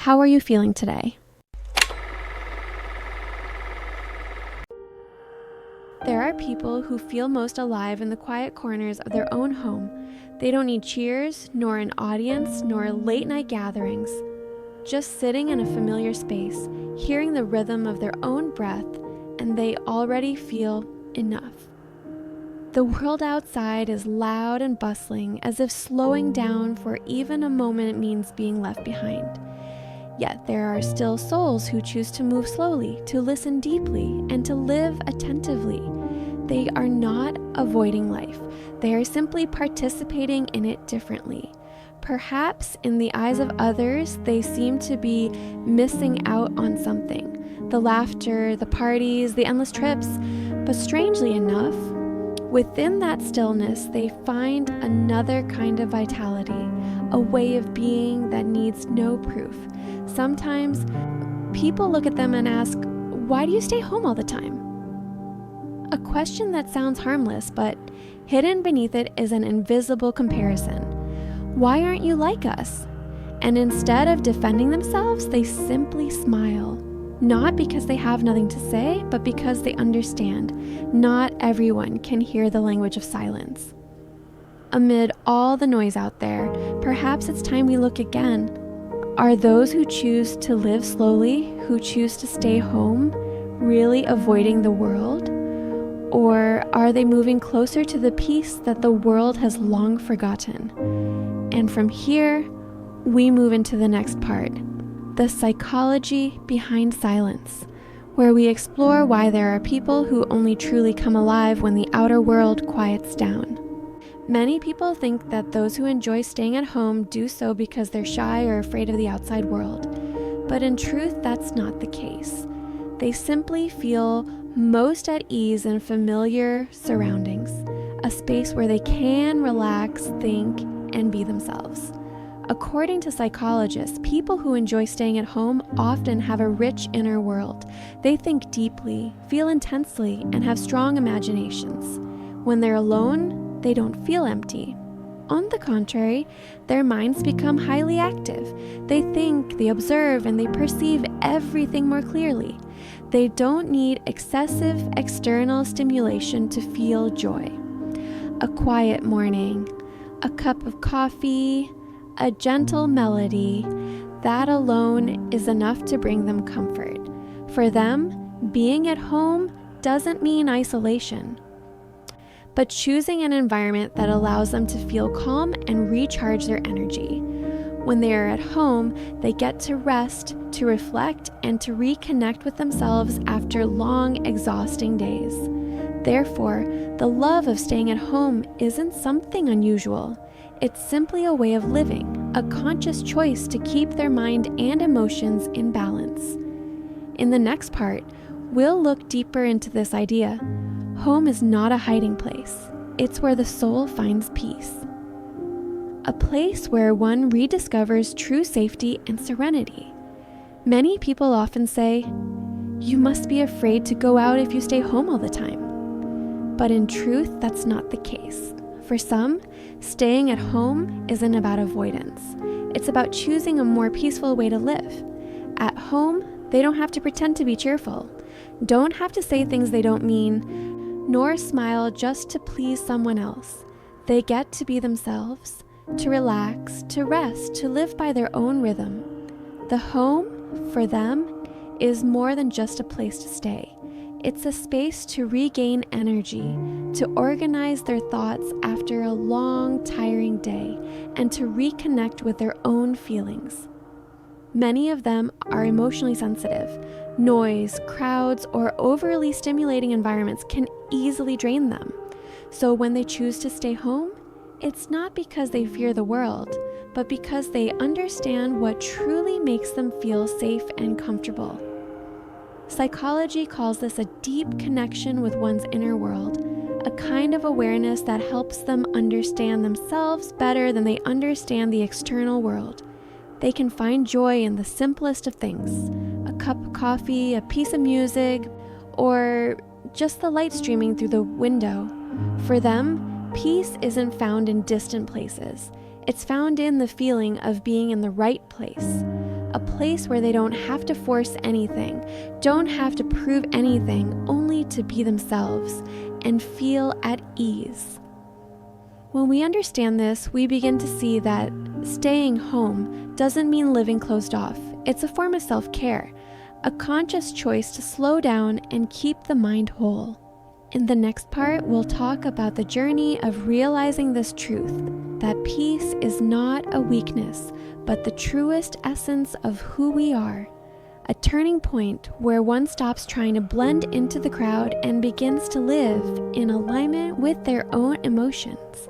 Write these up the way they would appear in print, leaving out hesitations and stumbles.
How are you feeling today? There are people who feel most alive in the quiet corners of their own home. They don't need cheers, nor an audience, nor late-night gatherings. Just sitting in a familiar space, hearing the rhythm of their own breath, and they already feel enough. The world outside is loud and bustling, as if slowing down for even a moment means being left behind. Yet there are still souls who choose to move slowly, to listen deeply, and to live attentively. They are not avoiding life. They are simply participating in it differently. Perhaps in the eyes of others, they seem to be missing out on something. The laughter, the parties, the endless trips. But strangely enough, within that stillness, they find another kind of vitality, a way of being that needs no proof. Sometimes people look at them and ask, "Why do you stay home all the time?" A question that sounds harmless, but hidden beneath it is an invisible comparison. Why aren't you like us? And instead of defending themselves, they simply smile. Not because they have nothing to say, but because they understand. Not everyone can hear the language of silence. Amid all the noise out there, perhaps it's time we look again. Are those who choose to live slowly, who choose to stay home, really avoiding the world? Or are they moving closer to the peace that the world has long forgotten? And from here, we move into the next part, the psychology behind silence, where we explore why there are people who only truly come alive when the outer world quiets down. Many people think that those who enjoy staying at home do so because they're shy or afraid of the outside world. But in truth, that's not the case. They simply feel most at ease in familiar surroundings, a space where they can relax, think, and be themselves. According to psychologists, people who enjoy staying at home often have a rich inner world. They think deeply, feel intensely, and have strong imaginations. When they're alone, they don't feel empty. On the contrary, their minds become highly active. They think, they observe, and they perceive everything more clearly. They don't need excessive external stimulation to feel joy. A quiet morning, a cup of coffee, a gentle melody, that alone is enough to bring them comfort. For them, being at home doesn't mean isolation, but choosing an environment that allows them to feel calm and recharge their energy. When they are at home, they get to rest, to reflect, and to reconnect with themselves after long, exhausting days. Therefore, the love of staying at home isn't something unusual. It's simply a way of living, a conscious choice to keep their mind and emotions in balance. In the next part, we'll look deeper into this idea. Home is not a hiding place. It's where the soul finds peace. A place where one rediscovers true safety and serenity. Many people often say, "You must be afraid to go out if you stay home all the time." But in truth, that's not the case. For some, staying at home isn't about avoidance. It's about choosing a more peaceful way to live. At home, they don't have to pretend to be cheerful, don't have to say things they don't mean, nor smile just to please someone else. They get to be themselves, to relax, to rest, to live by their own rhythm. The home, for them, is more than just a place to stay. It's a space to regain energy, to organize their thoughts after a long, tiring day, and to reconnect with their own feelings. Many of them are emotionally sensitive. Noise, crowds, or overly stimulating environments can easily drain them. So when they choose to stay home, it's not because they fear the world, but because they understand what truly makes them feel safe and comfortable. Psychology calls this a deep connection with one's inner world, a kind of awareness that helps them understand themselves better than they understand the external world. They can find joy in the simplest of things, a cup of coffee, a piece of music, or just the light streaming through the window. For them, peace isn't found in distant places. It's found in the feeling of being in the right place. a place where they don't have to force anything, don't have to prove anything, only to be themselves and feel at ease. When we understand this, we begin to see that staying home doesn't mean living closed off. It's a form of self-care, a conscious choice to slow down and keep the mind whole. In the next part, we'll talk about the journey of realizing this truth, that peace is not a weakness, but the truest essence of who we are. A turning point where one stops trying to blend into the crowd and begins to live in alignment with their own emotions.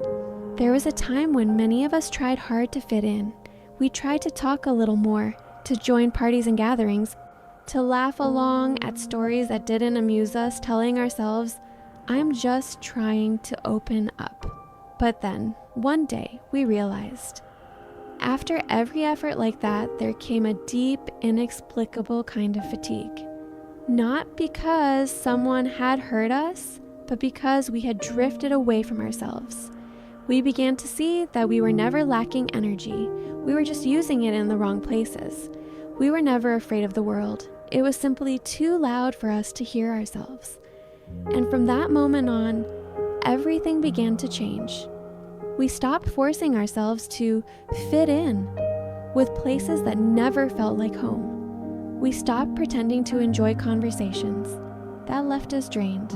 There was a time when many of us tried hard to fit in. We tried to talk a little more, to join parties and gatherings, to laugh along at stories that didn't amuse us, telling ourselves, I'm just trying to open up. But then, one day, we realized, after every effort like that, there came a deep, inexplicable kind of fatigue. Not because someone had hurt us, but because we had drifted away from ourselves. We began to see that we were never lacking energy. We were just using it in the wrong places. We were never afraid of the world. It was simply too loud for us to hear ourselves. And from that moment on, everything began to change. We stopped forcing ourselves to fit in with places that never felt like home. We stopped pretending to enjoy conversations that left us drained.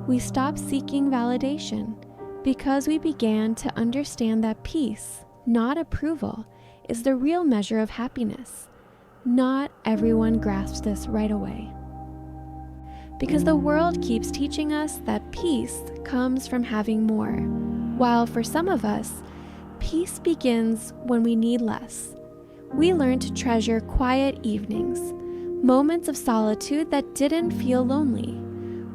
We stopped seeking validation because we began to understand that peace, not approval, is the real measure of happiness. Not everyone grasps this right away. Because the world keeps teaching us that peace comes from having more, while for some of us, peace begins when we need less. We learn to treasure quiet evenings, moments of solitude that didn't feel lonely.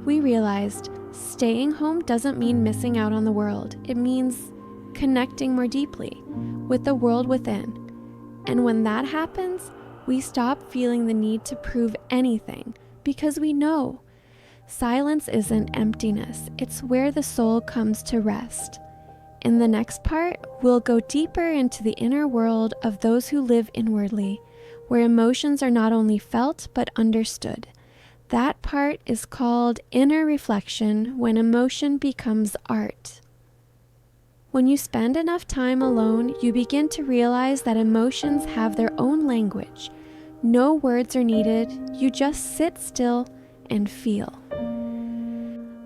We realized staying home doesn't mean missing out on the world. It means connecting more deeply with the world within. And when that happens, we stop feeling the need to prove anything because we know silence isn't emptiness. It's where the soul comes to rest. In the next part, we'll go deeper into the inner world of those who live inwardly, where emotions are not only felt but understood. That part is called inner reflection, when emotion becomes art. When you spend enough time alone, you begin to realize that emotions have their own language. No words are needed. You just sit still and feel.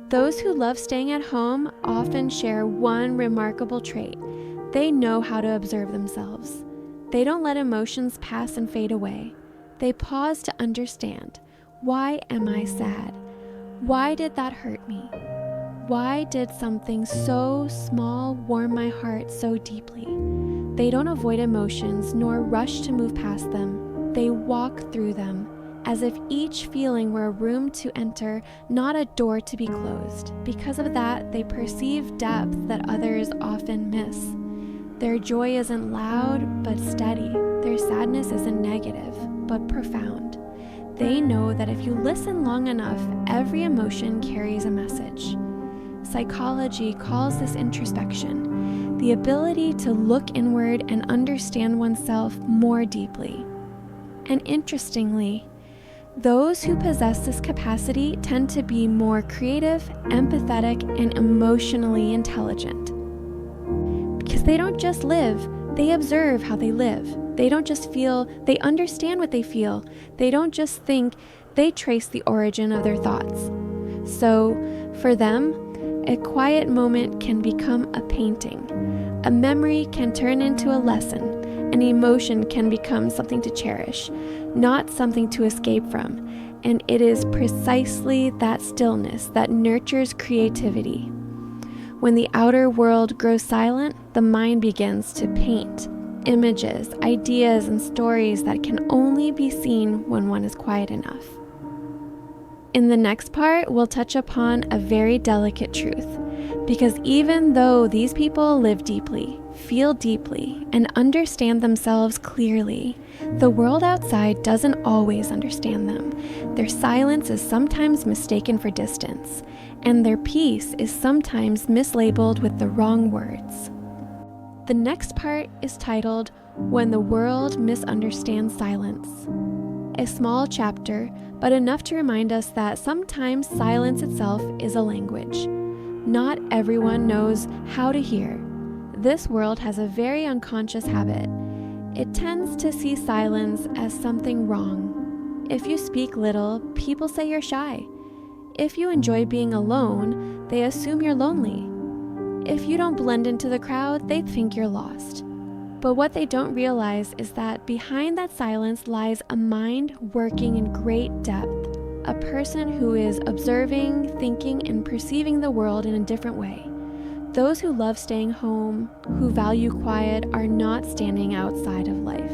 Those who love staying at home often share one remarkable trait. They know how to observe themselves. They don't let emotions pass and fade away. They pause to understand. Why am I sad? Why did that hurt me? Why did something so small warm my heart so deeply? They don't avoid emotions nor rush to move past them. They walk through them, as if each feeling were a room to enter, not a door to be closed. Because of that, they perceive depth that others often miss. Their joy isn't loud, but steady. Their sadness isn't negative, but profound. They know that if you listen long enough, every emotion carries a message. Psychology calls this introspection, the ability to look inward and understand oneself more deeply. And interestingly, those who possess this capacity tend to be more creative, empathetic, and emotionally intelligent. Because they don't just live, they observe how they live. They don't just feel, they understand what they feel. They don't just think, they trace the origin of their thoughts. So, for them, a quiet moment can become a painting. A memory can turn into a lesson. An emotion can become something to cherish, not something to escape from. And it is precisely that stillness that nurtures creativity. When the outer world grows silent, the mind begins to paint images, ideas, and stories that can only be seen when one is quiet enough. In the next part, we'll touch upon a very delicate truth, because even though these people live deeply, feel deeply, and understand themselves clearly, the world outside doesn't always understand them. Their silence is sometimes mistaken for distance, and their peace is sometimes mislabeled with the wrong words. The next part is titled, When the world misunderstands silence. A small chapter, but enough to remind us that sometimes silence itself is a language. Not everyone knows how to hear. This world has a very unconscious habit. It tends to see silence as something wrong. If you speak little, people say you're shy. If you enjoy being alone, they assume you're lonely. If you don't blend into the crowd, they think you're lost. But what they don't realize is that behind that silence lies a mind working in great depth, a person who is observing, thinking, and perceiving the world in a different way. Those who love staying home, who value quiet, are not standing outside of life.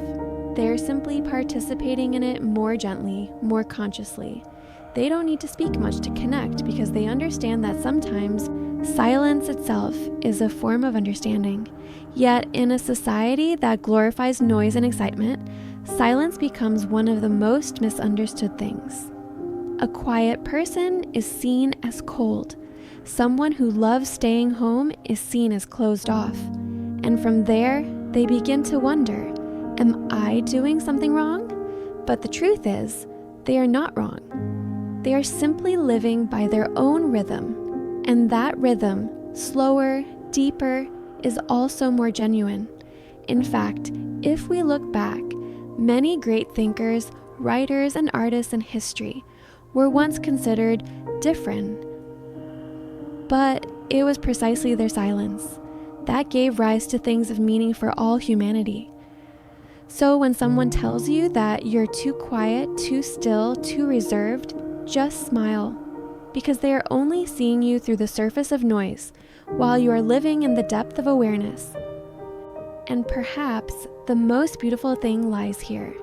They are simply participating in it more gently, more consciously. They don't need to speak much to connect because they understand that sometimes silence itself is a form of understanding. Yet, in a society that glorifies noise and excitement, silence becomes one of the most misunderstood things. A quiet person is seen as cold. Someone who loves staying home is seen as closed off. And from there, they begin to wonder, am I doing something wrong? But the truth is, they are not wrong. They are simply living by their own rhythm. And that rhythm, slower, deeper, is also more genuine. In fact, if we look back, many great thinkers, writers, and artists in history were once considered different. But it was precisely their silence that gave rise to things of meaning for all humanity. So when someone tells you that you're too quiet, too still, too reserved, just smile, because they are only seeing you through the surface of noise, while you are living in the depth of awareness. And perhaps the most beautiful thing lies here.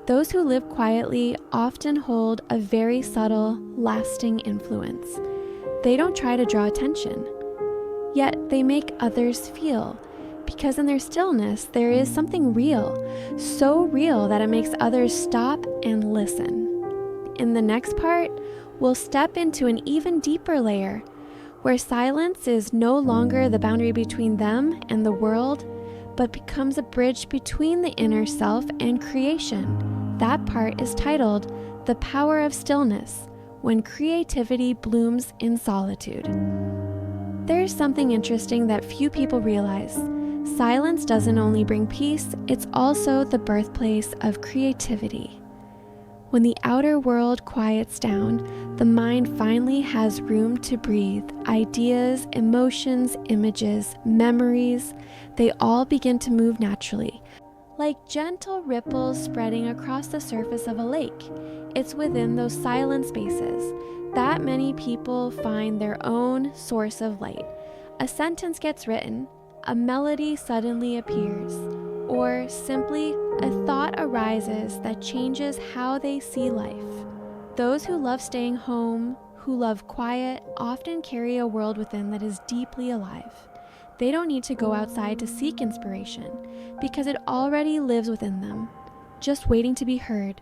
Those who live quietly often hold a very subtle, lasting influence. They don't try to draw attention, yet they make others feel, because in their stillness there is something real, so real that it makes others stop and listen. In the next part, we'll step into an even deeper layer, where silence is no longer the boundary between them and the world, but becomes a bridge between the inner self and creation. That part is titled The Power of Stillness, when creativity blooms in solitude. There's something interesting that few people realize. Silence doesn't only bring peace, it's also the birthplace of creativity. When the outer world quiets down, the mind finally has room to breathe. Ideas, emotions, images, memories, they all begin to move naturally, like gentle ripples spreading across the surface of a lake. It's within those silent spaces that many people find their own source of light. A sentence gets written, a melody suddenly appears, or simply a thought arises that changes how they see life. Those who love staying home, who love quiet, often carry a world within that is deeply alive. They don't need to go outside to seek inspiration, because it already lives within them, just waiting to be heard.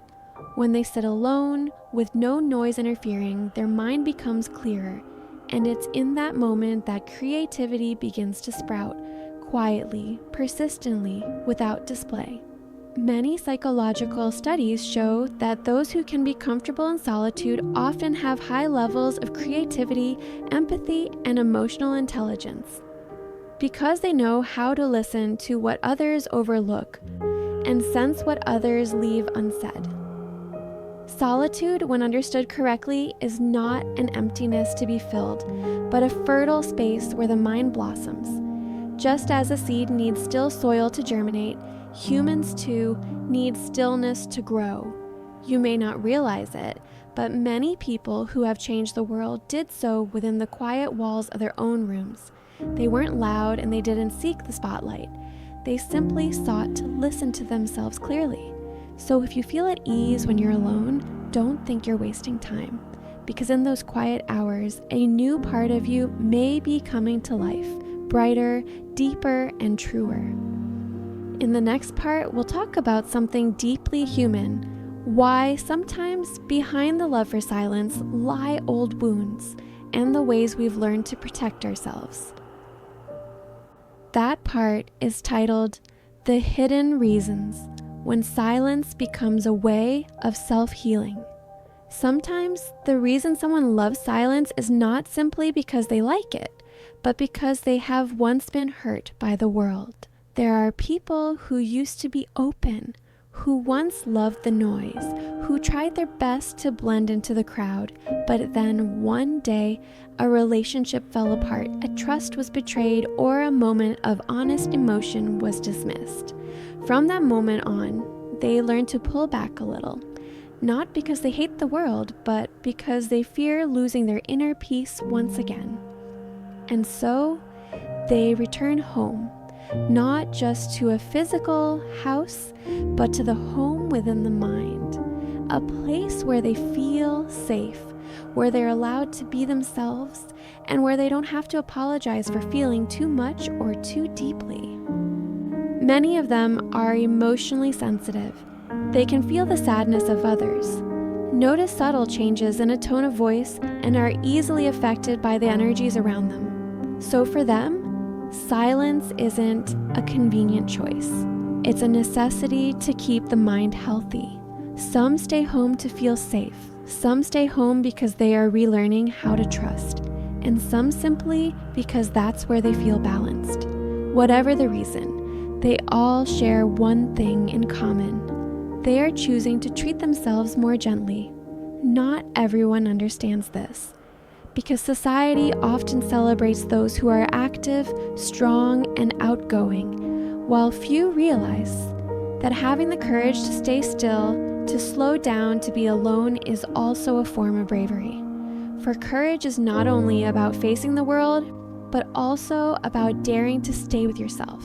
When they sit alone, with no noise interfering, their mind becomes clearer, and it's in that moment that creativity begins to sprout, quietly, persistently, without display. Many psychological studies show that those who can be comfortable in solitude often have high levels of creativity, empathy, and emotional intelligence, because they know how to listen to what others overlook and sense what others leave unsaid. Solitude, when understood correctly, is not an emptiness to be filled, but a fertile space where the mind blossoms. Just as a seed needs still soil to germinate, humans too need stillness to grow. You may not realize it, but many people who have changed the world did so within the quiet walls of their own rooms. They weren't loud and they didn't seek the spotlight. They simply sought to listen to themselves clearly. So if you feel at ease when you're alone, don't think you're wasting time, because in those quiet hours, a new part of you may be coming to life, brighter, deeper, and truer. In the next part, we'll talk about something deeply human, why sometimes behind the love for silence lie old wounds, and the ways we've learned to protect ourselves. That part is titled The hidden reasons when silence becomes a way of self-healing. Sometimes the reason someone loves silence is not simply because they like it, but because they have once been hurt by the world. There are people who used to be open, who once loved the noise, who tried their best to blend into the crowd, but then one day a relationship fell apart, a trust was betrayed, or a moment of honest emotion was dismissed. From that moment on, they learned to pull back a little, not because they hate the world, but because they fear losing their inner peace once again. And so they return home, not just to a physical house, but to the home within the mind, a place where they feel safe, where they're allowed to be themselves, and where they don't have to apologize for feeling too much or too deeply. Many of them are emotionally sensitive. They can feel the sadness of others, notice subtle changes in a tone of voice, and are easily affected by the energies around them. So for them, silence isn't a convenient choice. It's a necessity to keep the mind healthy. Some stay home to feel safe. Some stay home because they are relearning how to trust. And some simply because that's where they feel balanced. Whatever the reason, they all share one thing in common. They are choosing to treat themselves more gently. Not everyone understands this, because society often celebrates those who are active, strong, and outgoing, while few realize that having the courage to stay still, to slow down, to be alone is also a form of bravery. For courage is not only about facing the world, but also about daring to stay with yourself,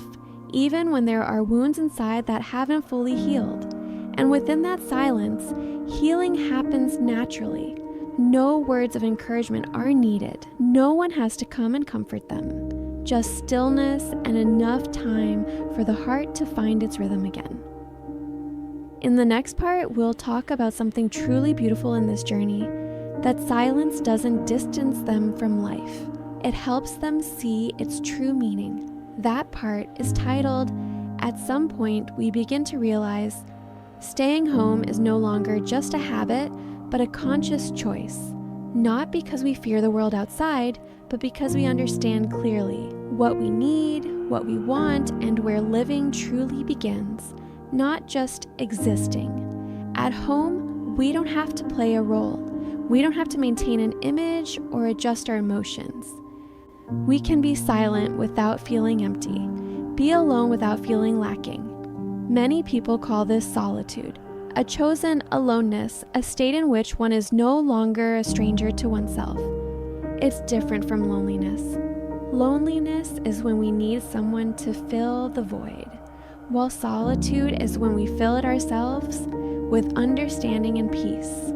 even when there are wounds inside that haven't fully healed. And within that silence, healing happens naturally. No words of encouragement are needed. No one has to come and comfort them. Just stillness and enough time for the heart to find its rhythm again. In the next part, we'll talk about something truly beautiful in this journey, that silence doesn't distance them from life. It helps them see its true meaning. That part is titled, "At some point, we begin to realize staying home is no longer just a habit, but a conscious choice, not because we fear the world outside, but because we understand clearly what we need, what we want, and where living truly begins, not just existing. At home, we don't have to play a role. We don't have to maintain an image or adjust our emotions. We can be silent without feeling empty, be alone without feeling lacking. Many people call this solitude, a chosen aloneness, a state in which one is no longer a stranger to oneself. It's different from loneliness. Loneliness is when we need someone to fill the void, while solitude is when we fill it ourselves with understanding and peace.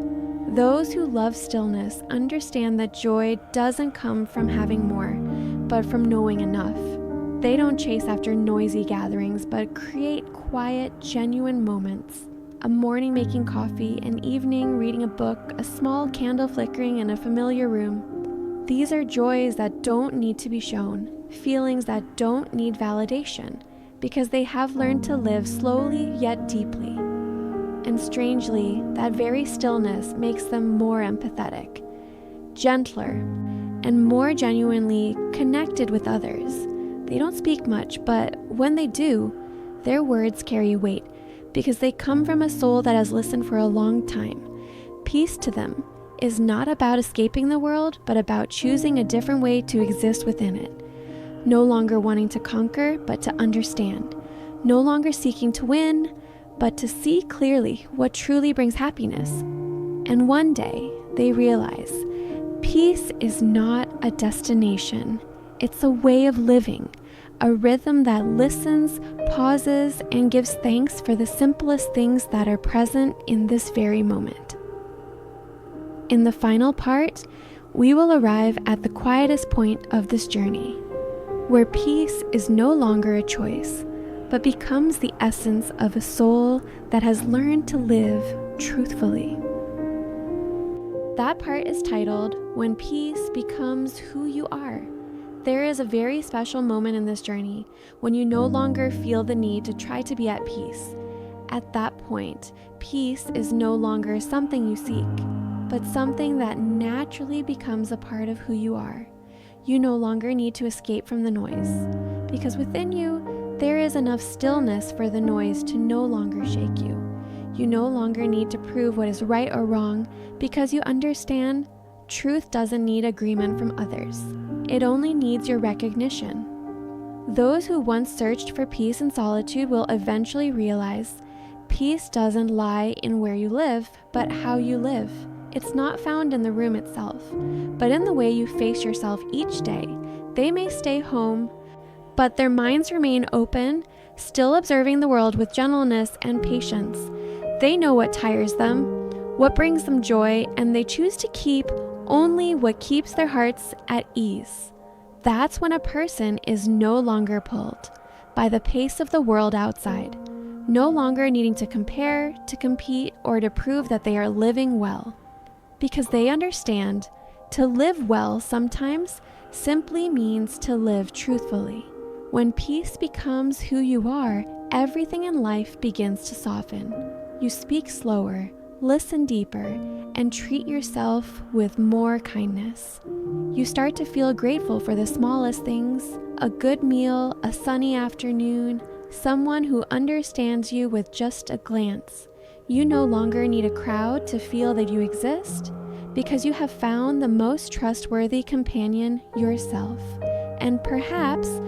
Those who love stillness understand that joy doesn't come from having more, but from knowing enough. They don't chase after noisy gatherings, but create quiet, genuine moments. A morning making coffee, an evening reading a book, a small candle flickering in a familiar room. These are joys that don't need to be shown, feelings that don't need validation, because they have learned to live slowly yet deeply. And strangely, that very stillness makes them more empathetic, gentler, and more genuinely connected with others. They don't speak much, but when they do, their words carry weight, because they come from a soul that has listened for a long time. Peace to them is not about escaping the world, but about choosing a different way to exist within it. No longer wanting to conquer, but to understand. No longer seeking to win, but to see clearly what truly brings happiness. And one day, they realize peace is not a destination. It's a way of living, a rhythm that listens, pauses, and gives thanks for the simplest things that are present in this very moment. In the final part, we will arrive at the quietest point of this journey, where peace is no longer a choice, but becomes the essence of a soul that has learned to live truthfully. That part is titled, "When Peace Becomes Who You Are." There is a very special moment in this journey when you no longer feel the need to try to be at peace. At that point, peace is no longer something you seek, but something that naturally becomes a part of who you are. You no longer need to escape from the noise, because within you, there is enough stillness for the noise to no longer shake you. You no longer need to prove what is right or wrong, because you understand truth doesn't need agreement from others. It only needs your recognition. Those who once searched for peace in solitude will eventually realize peace doesn't lie in where you live, but how you live. It's not found in the room itself, but in the way you face yourself each day. They may stay home, but their minds remain open, still observing the world with gentleness and patience. They know what tires them, what brings them joy, and they choose to keep only what keeps their hearts at ease. That's when a person is no longer pulled by the pace of the world outside, no longer needing to compare, to compete, or to prove that they are living well. Because they understand to live well sometimes simply means to live truthfully. When peace becomes who you are, everything in life begins to soften. You speak slower, listen deeper, and treat yourself with more kindness. You start to feel grateful for the smallest things: a good meal, a sunny afternoon, someone who understands you with just a glance. You no longer need a crowd to feel that you exist, because you have found the most trustworthy companion, yourself. And perhaps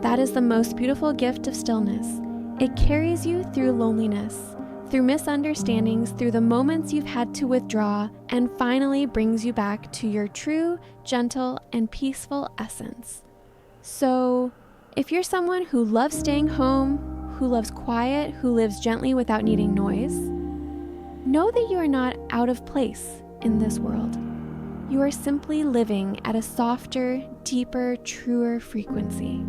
that is the most beautiful gift of stillness. It carries you through loneliness, through misunderstandings, through the moments you've had to withdraw, and finally brings you back to your true, gentle, and peaceful essence. So, if you're someone who loves staying home, who loves quiet, who lives gently without needing noise, know that you are not out of place in this world. You are simply living at a softer, deeper, truer frequency.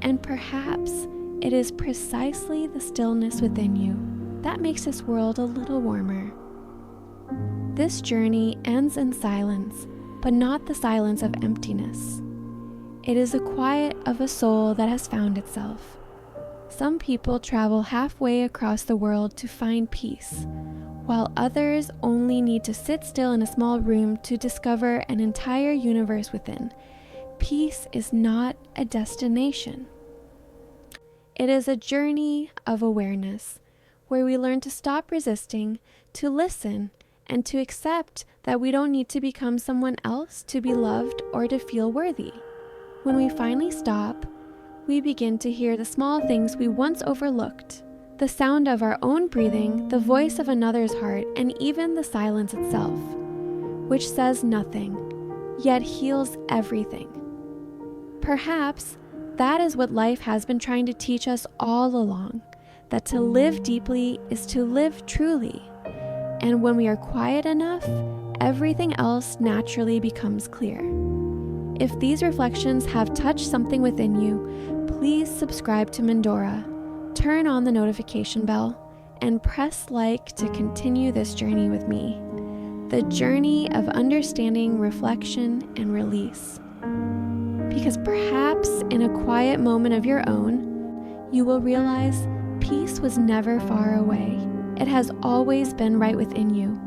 And perhaps it is precisely the stillness within you that makes this world a little warmer. This journey ends in silence, but not the silence of emptiness. It is the quiet of a soul that has found itself. Some people travel halfway across the world to find peace, while others only need to sit still in a small room to discover an entire universe within. Peace is not a destination. It is a journey of awareness, where we learn to stop resisting, to listen, and to accept that we don't need to become someone else to be loved or to feel worthy. When we finally stop, we begin to hear the small things we once overlooked, the sound of our own breathing, the voice of another's heart, and even the silence itself, which says nothing, yet heals everything. Perhaps that is what life has been trying to teach us all along, that to live deeply is to live truly. And when we are quiet enough, everything else naturally becomes clear. If these reflections have touched something within you, please subscribe to Mindora, turn on the notification bell, and press like to continue this journey with me. The journey of understanding, reflection, and release. Because perhaps in a quiet moment of your own, you will realize peace was never far away. It has always been right within you.